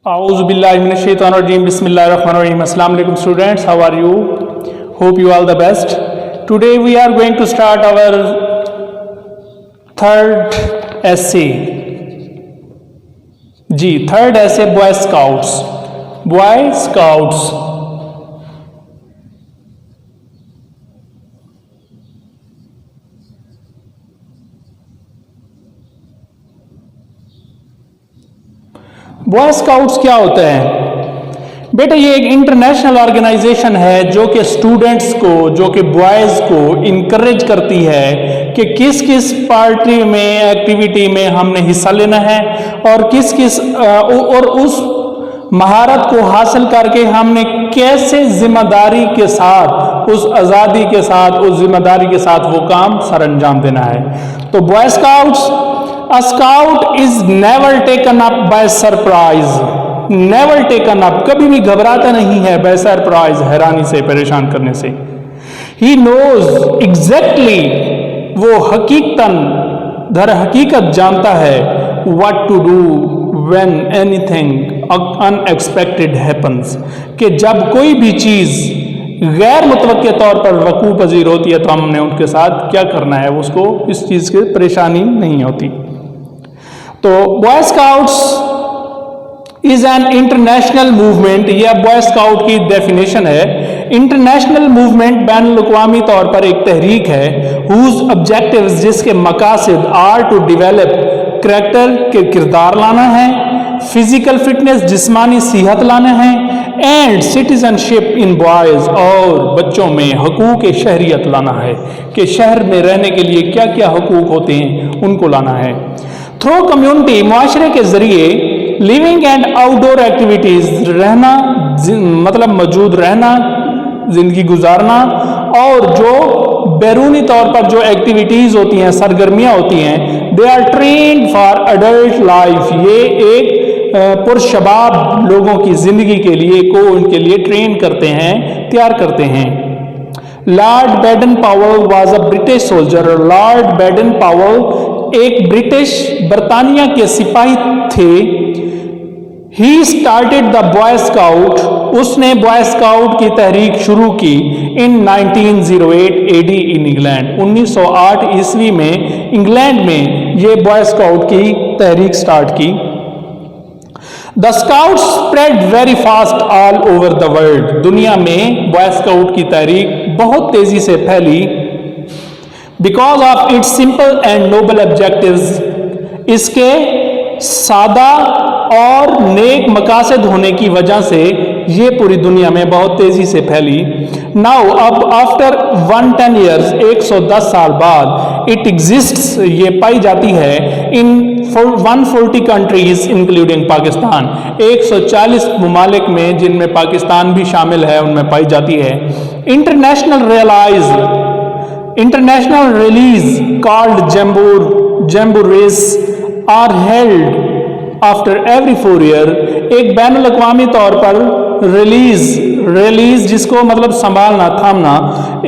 Auzubillahiminash-shaytanir-rajim. Bismillahir-rahmanir-rahim. Assalamu alaikum students, how are you? Hope you all the best. Today we are going to start our third essay. Third essay, Boy Scouts. Boy Scouts. Boy scouts क्या होता है बेटा? ये एक international organisation है जो कि students को, जो कि बॉयज़ को इनकरेज करती है कि किस किस पार्टी में, एक्टिविटी में हमने हिस्सा लेना है और किस किस और उस महारत को हासिल करके हमने कैसे जिम्मेदारी के साथ, उस आज़ादी के साथ, उस जिम्मेदारी के साथ वो काम सर अंजाम देना है। तो boy scouts, A scout is never taken up by surprise. Never taken up, कभी भी घबराता नहीं है by surprise, हैरानी से, परेशान करने से। He knows exactly, वो हकीकतन, दर हकीकत जानता है what to do when anything unexpected happens, कि जब कोई भी चीज़ गैर मुतवक्के तौर पर वकूअ पजीर होती है तो हमने उनके साथ क्या करना है, उसको इस चीज़ की परेशानी नहीं होती। तो boy scouts is an international movement, यह बॉय स्काउट की डेफिनेशन है। इंटरनेशनल मूवमेंट बैन अवी तौर पर एक तहरीक है हुज ऑब्जेक्टिव्स, जिसके मकासद आर टू डेवलप करैक्टर के किरदार लाना है, फिजिकल फिटनेस जिस्मानी सेहत लाना है, एंड सिटीजनशिप इन बॉयज, और बच्चों में हकूक शहरियत लाना है कि शहर में रहने के लिए क्या क्या हकूक होते हैं उनको लाना है। थ्रू कम्युनिटी, मुआशरे के जरिए लिविंग एंड आउटडोर एक्टिविटीज, रहना मतलब मौजूद रहना, जिंदगी गुजारना, और जो बैरूनी तौर पर जो एक्टिविटीज होती हैं, सरगर्मियां होती हैं, they are trained for adult life, ये एक पुरशबाब लोगों की जिंदगी के लिए को उनके लिए ट्रेन करते हैं, तैयार करते हैं। Lord Baden Powell was a British soldier. Lord Baden Powell एक ब्रिटिश बरतानिया के सिपाही थे। He started the boy scout, उसने बॉय स्काउट की तहरीक शुरू की इन 1908 एडी इन इंग्लैंड। 1908 ईस्वी में इंग्लैंड में ये बॉय स्काउट की तहरीक स्टार्ट की। The scout spread very fast all over the world, दुनिया में बॉय स्काउट की तहरीक बहुत तेजी से फैली। Because of its simple and noble objectives, इसके सादा और नेक मकासद होने की वजह से ये पूरी दुनिया में बहुत तेजी से फैली। नाउ अब आफ्टर 110 ईयर्स, 110 साल बाद, इट एग्जिस्ट्स, ये पाई जाती है इन 140 कंट्रीज इंक्लूडिंग पाकिस्तान, 140 ममालिक में जिनमें पाकिस्तान भी शामिल है उनमें पाई जाती है। International release called jamborees are held after every 4 year, एक बैनुल अक़वामी तौर पर रिलीज जिसको मतलब संभालना, थामना,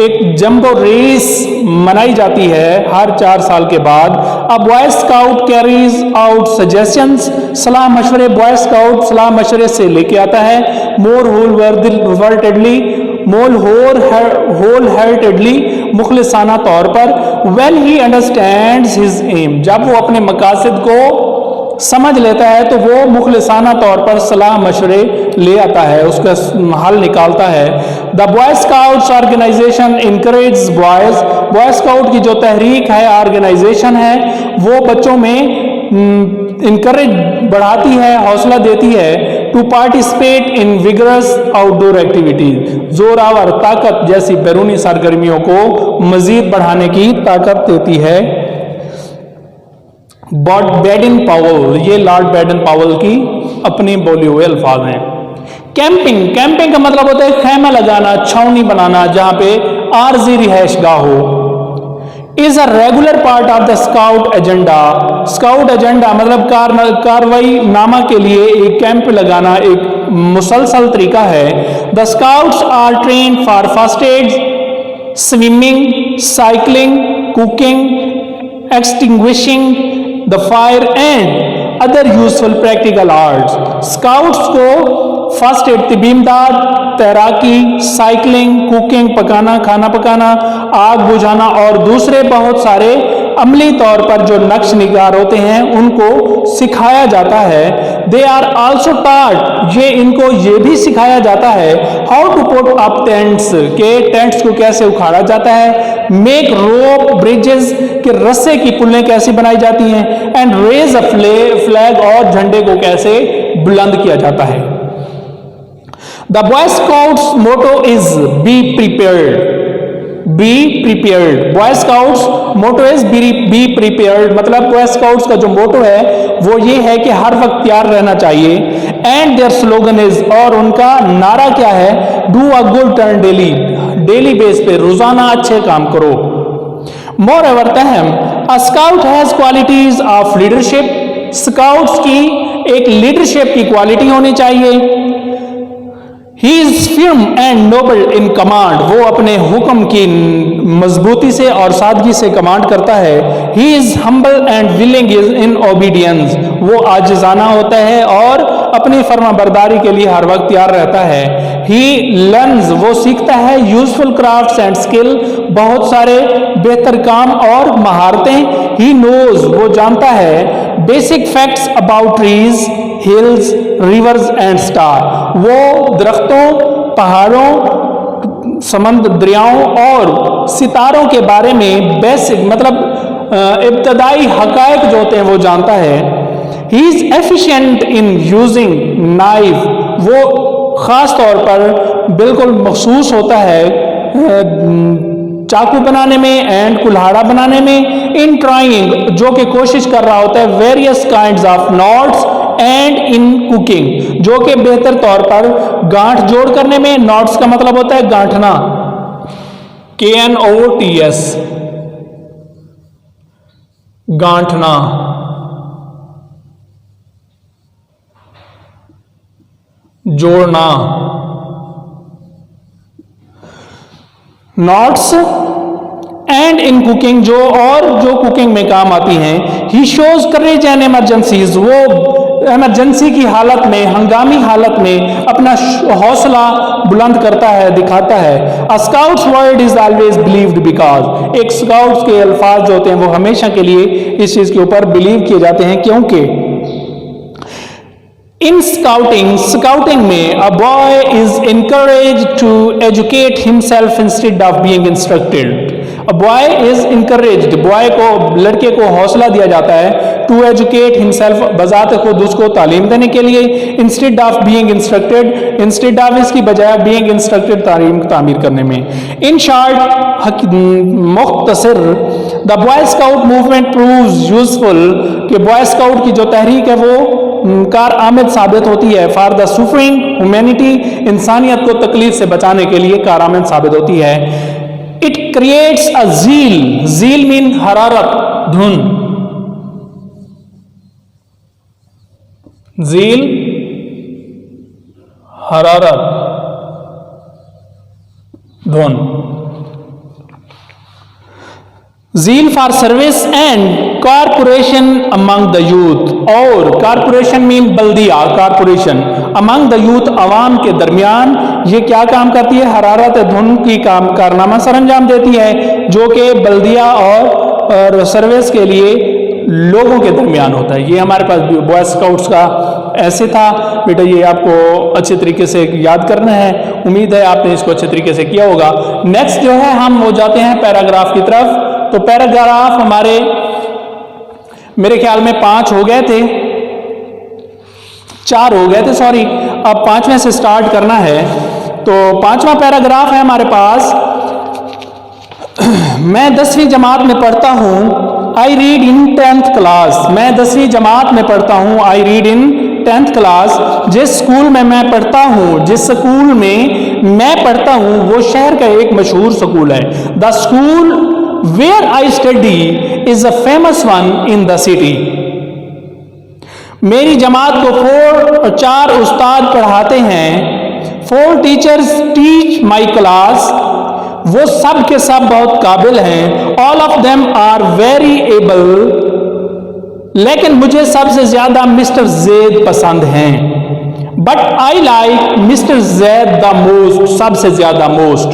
एक जंबो रेस मनाई जाती है हर 4 साल के बाद। अब boy scout carries out suggestions, सलाह मशवरे, बॉय स्काउट सलाह मशवरे से लेके आता है मोर होल हार्टेडली, मुखलिसाना तौर पर, when he understands his aim, जब वो अपने मकासद को समझ लेता है तो वो मुखलिसाना तौर पर सलाह मशवरे ले आता है, उसका हल निकालता है। The boy scouts organization encourage boys, boy scout की जो तहरीक है, ऑर्गेनाइजेशन है, वो बच्चों में इनकरेज बढ़ाती है, हौसला देती है to participate in vigorous outdoor activities, जोरावर ताकत जैसी बैरूनी सरगर्मियों को मजीद बढ़ाने की ताकत देती है। बैडन पावेल, ये लॉर्ड बैडन पावेल की अपनी बोले हुए अल्फाज हैं। कैंपिंग का मतलब होता है खैमा लगाना, छावनी बनाना जहां पे आरजी रिहाइश गाह हो। Is a regular part of the scout agenda, scout agenda मतलब कार्रवाई नामा के लिए एक कैंप लगाना एक मुसलसल तरीका है। The scouts are trained for first aid, swimming, cycling, cooking, extinguishing the fire and other useful practical arts. Scouts को फर्स्ट एड, तिबीमदाद, तैराकी, साइकिलिंग, कुकिंग, पकाना, खाना पकाना, आग बुझाना और दूसरे बहुत सारे अमली तौर पर जो नक्श निगार होते हैं उनको सिखाया जाता है. दे आर ऑल्सो टाट, ये इनको ये भी सिखाया जाता है how to put up tents, के टेंट्स को कैसे उखाड़ा जाता है, मेक रोप ब्रिजेस, के रस्से की पुलें कैसे बनाई जाती हैं, एंड रेज अ फ्लैग, और झंडे को कैसे बुलंद किया जाता है. The Boy Scouts motto is be prepared. Be prepared. Boy Scouts motto is be prepared. मतलब Boy Scouts का जो मोटो है वो ये है कि हर वक्त तैयार रहना चाहिए. And their slogan is, और उनका नारा क्या है, do a good turn daily. Daily base पे रोजाना अच्छे काम करो. Moreover, a scout has qualities of leadership. Scouts की एक लीडरशिप की क्वालिटी होनी चाहिए. He is firm and noble in command. वो अपने हुक्म की मजबूती से और सादगी से कमांड करता है. He is humble and willing in obedience. वो आजिज़ाना होता है और अपनी फर्माबरदारी के लिए हर वक्त तैयार रहता है. He learns, वो सीखता है useful crafts and skill, बहुत सारे बेहतर काम और महारतें. He knows, वो जानता है basic facts about trees, hills, rivers and star. वो दरख्तों, पहाड़ों, समुद्र, दरियाओं और सितारों के बारे में बेसिक मतलब इब्तदाई हकायक जो होते हैं वो जानता है. He is efficient in using knife. वो खास तौर पर बिल्कुल मखसूस होता है चाकू बनाने में एंड कुल्हाड़ा बनाने में. इन ट्राइंग, जो कि कोशिश कर रहा होता है various kinds of knots, and in cooking, जो कि बेहतर तौर पर गांठ जोड़ करने में. नॉट्स का मतलब होता है गांठना, KNOTS, गांठना. जोड़ना. नॉट्स एंड इन कुकिंग, जो कुकिंग में काम आती हैं. ही शोज करेज एंड इमरजेंसीज, वो इमरजेंसी की हालत में, हंगामी हालत में अपना हौसला बुलंद करता है, दिखाता है. A scout's word is always believed because, एक स्काउट्स के अल्फाज जो होते हैं वो हमेशा के लिए इस चीज के ऊपर बिलीव किए जाते हैं क्योंकि इन स्काउटिंग में a boy is encourage to educate himself instead of being instructed. A boy is encouraged, boy को, लड़के को हौसला दिया जाता है टू एजुकेट हिमसेल्फ, बजाते खुद उसको तालीम देने के लिए. Instead of being instructed, instead of इसकी बजाय बीइंग इंस्ट्रक्टेड तामीर करने में. इन शॉर्ट, मुख्तसर, the boy scout movement proves useful, कि बॉय स्काउट की जो तहरीक है वो कार आमद साबित होती है. फॉर द सफरिंग ह्यूमैनिटी, इंसानियत को तकलीफ से बचाने के लिए कार आमद साबित होती है. It creates a zeal, zeal mean हरारत, धुन. ज़ील, हरारत, धुन. Zeal for service and corporation among the youth, और कॉरपोरेशन मीन बल्दिया, कॉरपोरेशन अमंग द यूथ, अवाम के दरमियान ये क्या काम करती है, हरारत धुन की कारनामा सरंजाम देती है, जो कि बल्दिया और सर्विस के लिए लोगों के दरमियान होता है. ये हमारे पास बॉय स्काउट्स का ऐसे था. बेटा ये आपको अच्छे तरीके से याद करना है, उम्मीद है आपने इसको अच्छे तरीके से किया होगा. नेक्स्ट जो है हम हो जाते हैं पैराग्राफ की तरफ. तो पैराग्राफ हमारे मेरे ख्याल में 5 हो गए थे, 4 हो गए थे, सॉरी. अब 5वें से स्टार्ट करना है. तो 5वां पैराग्राफ है हमारे पास. मैं 10वीं जमात में पढ़ता हूँ. I read in 10th class, मैं 10वीं जमात में पढ़ता हूँ. I read in 10th class. जिस स्कूल में मैं पढ़ता हूँ, जिस स्कूल में मैं पढ़ता हूँ वो शहर का एक मशहूर स्कूल है. The school where I study is a famous one in the city. मेरी जमात को 4 उस्ताद पढ़ाते हैं. 4 टीचर्स टीच माई क्लास, वो सब के सब बहुत काबिल हैं. All of them are very able, लेकिन मुझे सबसे ज्यादा मिस्टर जैद पसंद हैं। But I like mister Zaid the most, सबसे ज्यादा मोस्ट।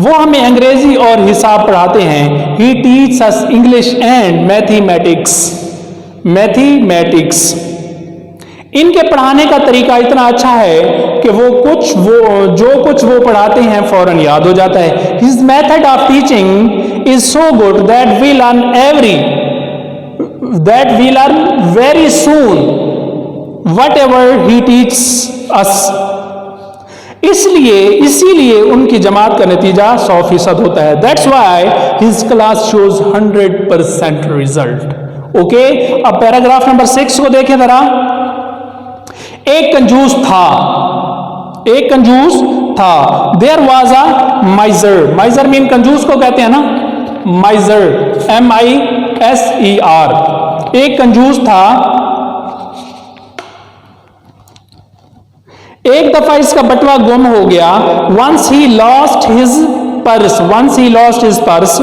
वो हमें अंग्रेजी और हिसाब पढ़ाते हैं। He teach us English and mathematics, mathematics. इनके पढ़ाने का तरीका इतना अच्छा है कि जो कुछ वो पढ़ाते हैं फौरन याद हो जाता है। His method of teaching is so good that we learn very soon whatever he teach us. इसीलिए उनकी जमात का नतीजा 100% होता है। That's why his class shows 100% result. Okay, अब पैराग्राफ नंबर 6 को देखें जरा। एक कंजूस था, there was a miser. Miser mean कंजूस को कहते हैं ना, माइजर, MISER। एक कंजूस था। एक दफा इसका बटवा गुम हो गया। Once he lost his purse.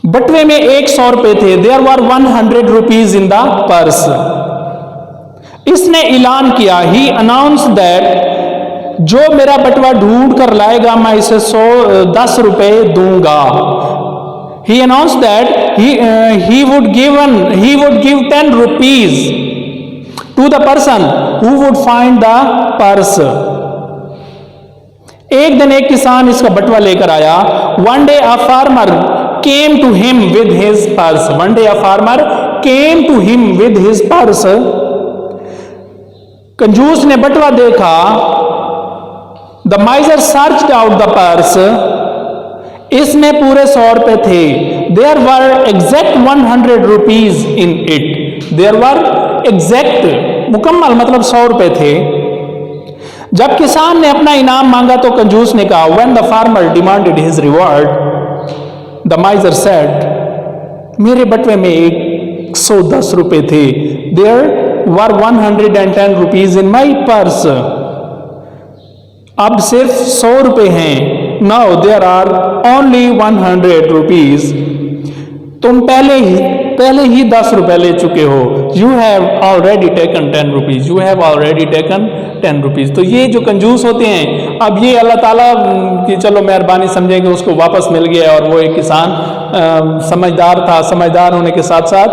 बटवे में 100 रुपए थे। There were 100 rupees in the purse. इसने ऐलान किया, ही अनाउंस दैट जो मेरा बटवा ढूंढ कर लाएगा मैं इसे 10 रुपए दूंगा। He announce that he would give 10 rupees to the person who would find the purse. एक दिन एक किसान इसका बटवा लेकर आया। One day a farmer came to him with his purse. कंजूस ने बटवा देखा। The miser searched out the purse. इसमें पूरे 100 रुपए थे। There were exact 100 rupees in it. There were exact, मुकम्मल मतलब 100 रुपए थे। जब किसान ने अपना इनाम मांगा तो कंजूस ने कहा, When the farmer demanded his reward, the miser said, मेरे बटवे में 110 रुपए थे। There were 110 rupees in my purse. अब सिर्फ 100 रुपए हैं। Now there are only 100 rupees. तुम पहले ही 10 रुपए ले चुके हो। You have already taken 10 rupees. You have already taken 10 rupees. तो ये जो कंजूस होते हैं, अब ये अल्लाह ताला की चलो मेहरबानी समझेंगे, उसको वापस मिल गया। और वो एक किसान समझदार था। समझदार होने के साथ साथ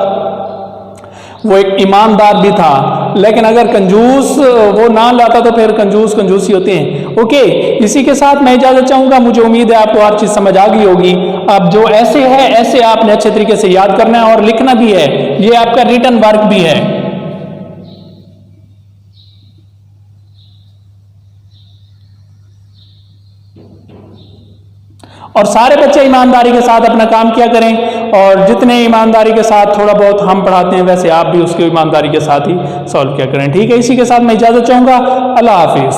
वो एक ईमानदार भी था। लेकिन अगर कंजूस वो ना लाता तो फिर कंजूसी होते हैं। ओके, इसी के साथ मैं इजाजत चाहूंगा। मुझे उम्मीद है आपको हर चीज समझ आ गई होगी। अब जो ऐसे है ऐसे आपने अच्छे तरीके से याद करना है और लिखना भी है। ये आपका रिटन वर्क भी है। और सारे बच्चे ईमानदारी के साथ अपना काम किया करें। और जितने ईमानदारी के साथ थोड़ा बहुत हम पढ़ाते हैं वैसे आप भी उसके ईमानदारी के साथ ही सॉल्व किया करें। ठीक है, इसी के साथ मैं इजाजत चाहूंगा। अल्लाह हाफिज।